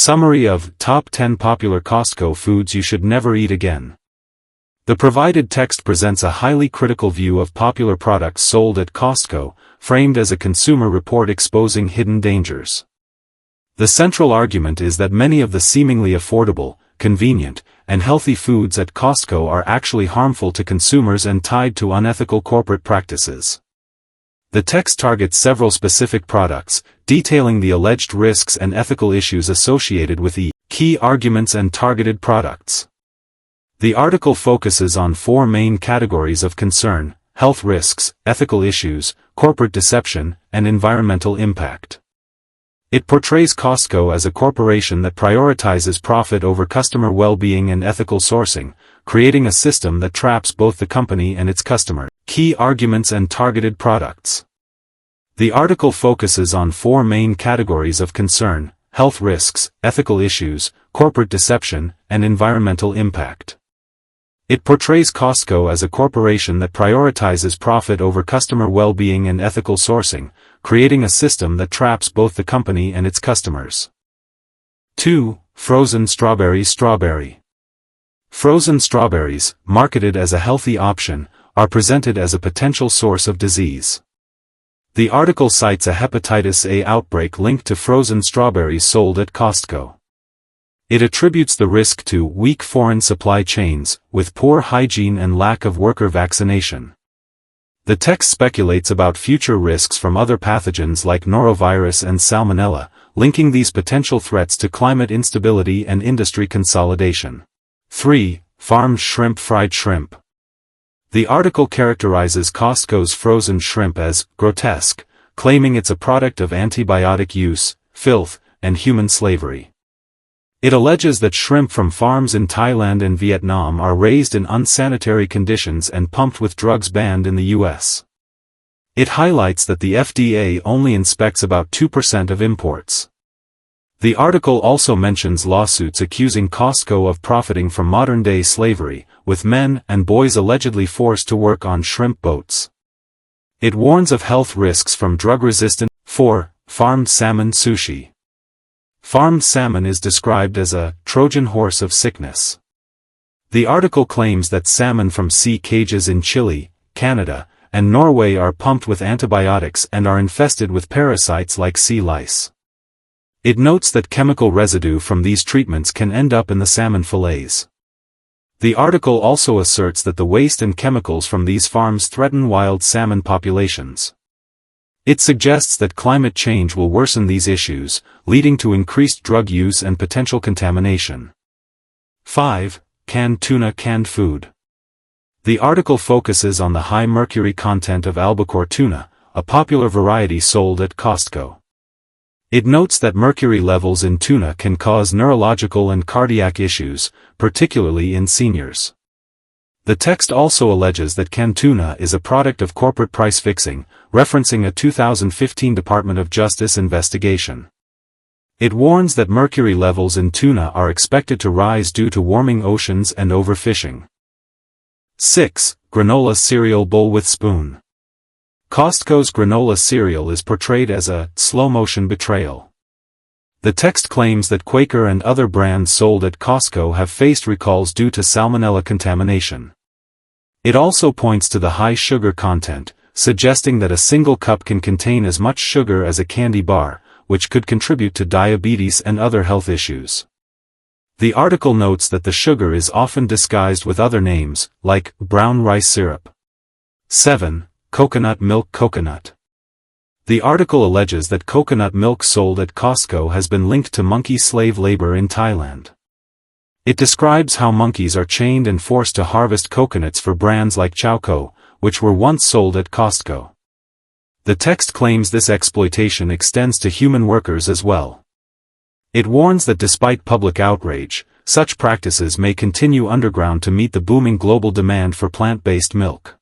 Summary of Top 10 Popular Costco Foods You Should Never Eat Again. The provided text presents a highly critical view of popular products sold at Costco, framed as a consumer report exposing hidden dangers. The central argument is that many of the seemingly affordable, convenient, and healthy foods at Costco are actually harmful to consumers and tied to unethical corporate practices. The text targets several specific products, detailing the alleged risks and ethical issues associated with each. Key arguments and targeted products. The article focuses on four main categories of concern: health risks, ethical issues, corporate deception, and environmental impact. It portrays Costco as a corporation that prioritizes profit over customer well-being and ethical sourcing, creating a system that traps both the company and its customers. Key arguments and targeted products. The article focuses on four main categories of concern: health risks, ethical issues, corporate deception, and environmental impact. It portrays Costco as a corporation that prioritizes profit over customer well-being and ethical sourcing, creating a system that traps both the company and its customers. 2. Frozen strawberry. Frozen strawberries, marketed as a healthy option, are presented as a potential source of disease. The article cites a hepatitis A outbreak linked to frozen strawberries sold at Costco. It attributes the risk to weak foreign supply chains, with poor hygiene and lack of worker vaccination. The text speculates about future risks from other pathogens like norovirus and salmonella, linking these potential threats to climate instability and industry consolidation. 3. Farmed fried shrimp. The article characterizes Costco's frozen shrimp as grotesque, claiming it's a product of antibiotic use, filth, and human slavery. It alleges that shrimp from farms in Thailand and Vietnam are raised in unsanitary conditions and pumped with drugs banned in the U.S. It highlights that the FDA only inspects about 2% of imports. The article also mentions lawsuits accusing Costco of profiting from modern-day slavery, with men and boys allegedly forced to work on shrimp boats. It warns of health risks from drug-resistant. 4. Farmed salmon sushi. Farmed salmon is described as a Trojan horse of sickness. The article claims that salmon from sea cages in Chile, Canada, and Norway are pumped with antibiotics and are infested with parasites like sea lice. It notes that chemical residue from these treatments can end up in the salmon fillets. The article also asserts that the waste and chemicals from these farms threaten wild salmon populations. It suggests that climate change will worsen these issues, leading to increased drug use and potential contamination. 5. Canned tuna. Canned food. The article focuses on the high mercury content of albacore tuna, a popular variety sold at Costco. It notes that mercury levels in tuna can cause neurological and cardiac issues, particularly in seniors. The text also alleges that canned tuna is a product of corporate price fixing, referencing a 2015 Department of Justice investigation. It warns that mercury levels in tuna are expected to rise due to warming oceans and overfishing. 6. Granola cereal bowl with spoon. Costco's granola cereal is portrayed as a slow-motion betrayal. The text claims that Quaker and other brands sold at Costco have faced recalls due to salmonella contamination. It also points to the high sugar content, suggesting that a single cup can contain as much sugar as a candy bar, which could contribute to diabetes and other health issues. The article notes that the sugar is often disguised with other names, like brown rice syrup. 7. Coconut milk. Coconut. The article alleges that coconut milk sold at Costco has been linked to monkey slave labor in Thailand. It describes how monkeys are chained and forced to harvest coconuts for brands like Chowco, which were once sold at Costco. The text claims this exploitation extends to human workers as well. It warns that despite public outrage, such practices may continue underground to meet the booming global demand for plant-based milk.